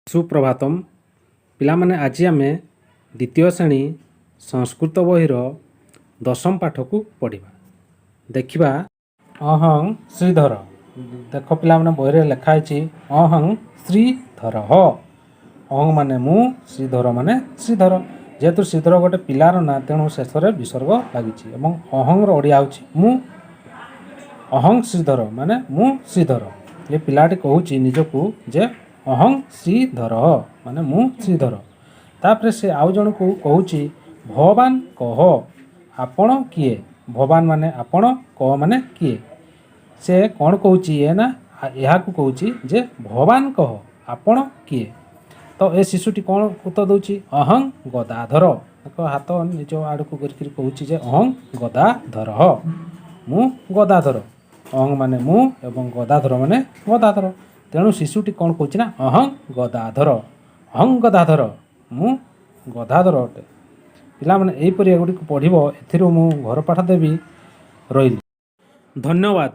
सुप्रभातम पिलामाने आज आम द्वितीय श्रेणी संस्कृत बहिर दशम पाठ को पढ़ा देखा अहं श्रीधर। देख पिला बहिरे लिखाई अहं श्रीधर अहं माने मु श्रीधर माने श्रीधर जेहेतु श्रीधर गोटे पिलार ना तेणु शेष विसर्ग लगी अहंर ओडिया मु अहं श्रीधर माने मु श्रीधर ये पिलाटी कहूँ निजकू जे अहं श्रीधर माने मु श्रीधर तापर से आउ जन को कहूँ भगवान कह आपण किए भगवान माने आपण कह माने किए से कौन कहूँ ये ना यहाँ कहूँ जे भगवान कह आपण किए तो ए शिशुटी कौन उत्तर दूची अहं गदाधर हाथ निज आड़ को कहूँ जे अहं गदाधर मु गदाधर अहं माने मु एवं गदाधर माने गदाधर तेणु शिशुटी कौन कहूँ ना अहं अहं गदाधर मु गदाधर अटे पिला माने एहीपरि एगुड़ी पढ़िबो एथिरु मु घर पाठ देवी रही। धन्यवाद।